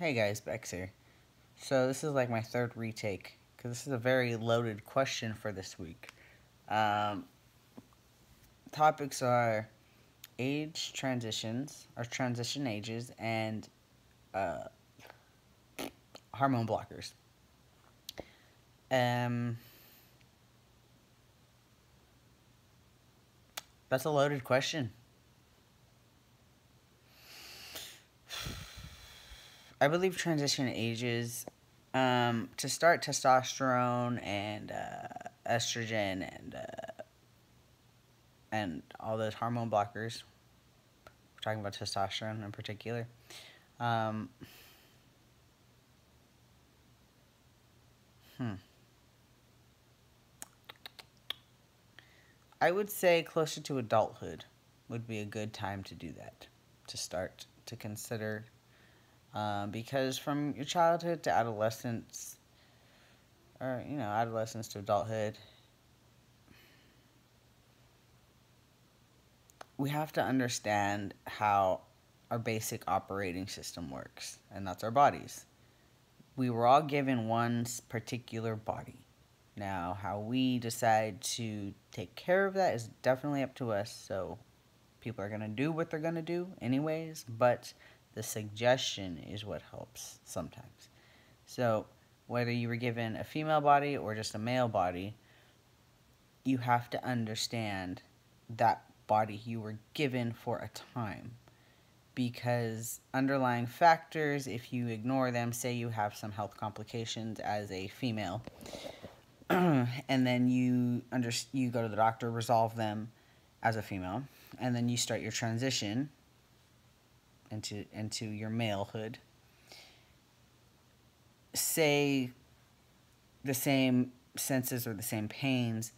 Hey guys, Bex here. So this is like my third retake because this is a very loaded question for this week. Um, Topics are age transitions, or transition ages, and uh, hormone blockers. Um, that's a loaded question. I believe transition ages to start testosterone and estrogen and all those hormone blockers. We're talking about testosterone in particular. Um, hmm. I would say closer to adulthood would be a good time to do that, to start to consider. Because from your childhood to adolescence, or adolescence to adulthood, we have to understand how our basic operating system works, and that's our bodies. We were all given one particular body. Now, how we decide to take care of that is definitely up to us. So, people are going to do what they're going to do anyways, but the suggestion is what helps sometimes. So, whether you were given a female body or just a male body, you have to understand that body you were given for a time. Because underlying factors, if you ignore them, say you have some health complications as a female, and then you go to the doctor, resolve them as a female, and then you start your transition into your malehood. Say the same senses or the same pains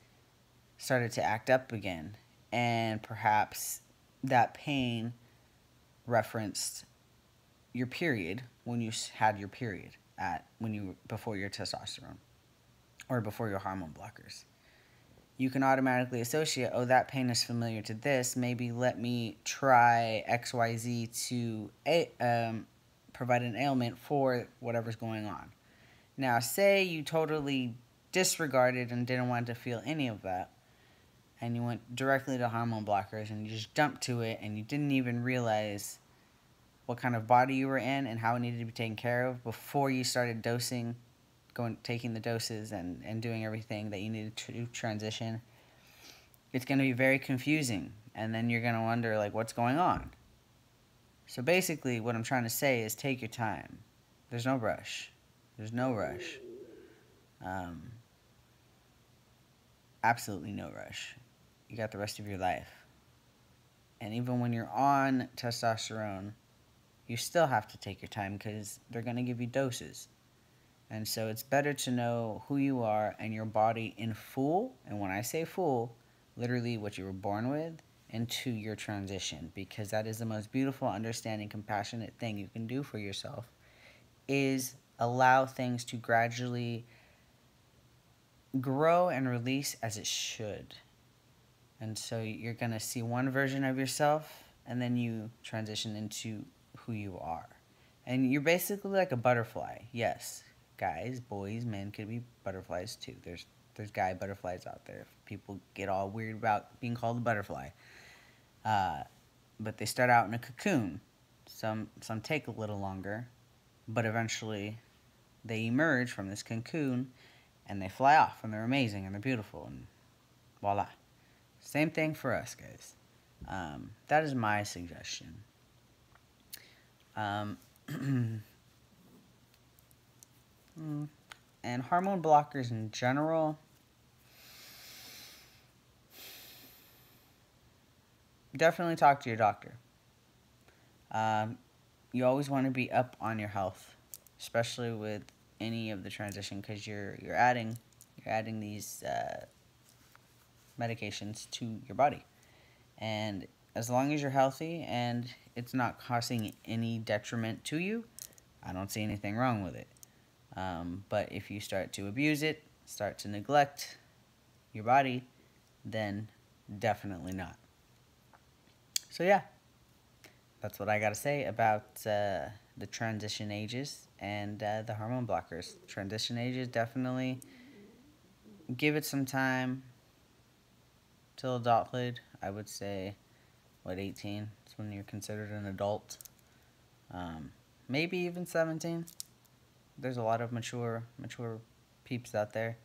started to act up again, and perhaps that pain referenced your period when you had your period before your testosterone or before your hormone blockers. You can automatically associate, oh, that pain is familiar to this. Maybe let me try XYZ to provide an ailment for whatever's going on. Now, say you totally disregarded and didn't want to feel any of that, and you went directly to hormone blockers and you just jumped to it and you didn't even realize what kind of body you were in and how it needed to be taken care of before you started taking the doses and doing everything that you needed to transition. It's going to be very confusing, and then you're going to wonder, like, what's going on? So basically what I'm trying to say is take your time. There's no rush. There's no rush. Absolutely no rush. You got the rest of your life. And even when you're on testosterone, you still have to take your time because they're going to give you doses. And so it's better to know who you are and your body in full, and when I say full, literally what you were born with, into your transition, because that is the most beautiful, understanding, compassionate thing you can do for yourself, is allow things to gradually grow and release as it should. And so you're going to see one version of yourself, and then you transition into who you are. And you're basically like a butterfly. Yes, guys, boys, men could be butterflies too. There's guy butterflies out there. People get all weird about being called a butterfly. But they start out in a cocoon. Some take a little longer, but eventually they emerge from this cocoon and they fly off, and they're amazing and they're beautiful, and voila. Same thing for us, guys. That is my suggestion. And hormone blockers in general, definitely talk to your doctor. You always want to be up on your health, especially with any of the transition, because you're adding these medications to your body, and as long as you're healthy and it's not causing any detriment to you, I don't see anything wrong with it. But if you start to abuse it, start to neglect your body, then definitely not. So yeah, that's what I gotta say about the the transition ages and the hormone blockers. Transition ages, definitely give it some time till adulthood. I would say, 18 is when you're considered an adult. Maybe even 17. There's a lot of mature peeps out there.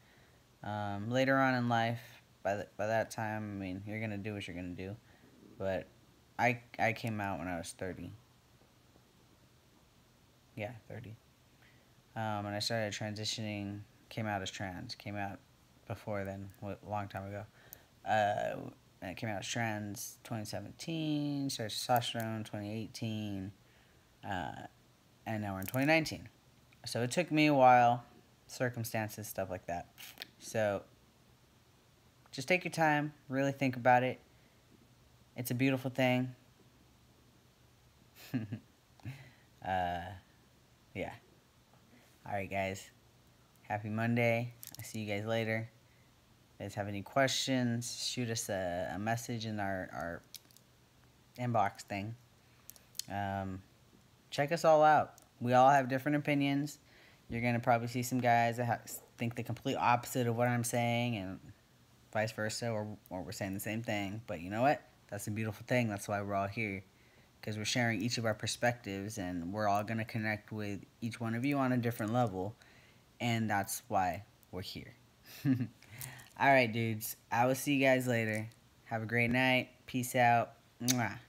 Later on in life, by that time, I mean, you're gonna do what you're gonna do. But I came out when I was 30. Yeah, 30. And I started transitioning. Came out as trans. Came out before then, a long time ago. And it came out as trans 2017. Started testosterone 2018. And now we're in 2019. So it took me a while, circumstances, stuff like that. So just take your time, really think about it. It's a beautiful thing. Yeah. Alright, guys. Happy Monday. I'll see you guys later. If you guys have any questions, shoot us a message in our inbox thing. Check us all out. We all have different opinions. You're going to probably see some guys that think the complete opposite of what I'm saying, and vice versa, or we're saying the same thing. But you know what? That's a beautiful thing. That's why we're all here, because we're sharing each of our perspectives, and we're all going to connect with each one of you on a different level, and that's why we're here. All right, dudes. I will see you guys later. Have a great night. Peace out. Mwah.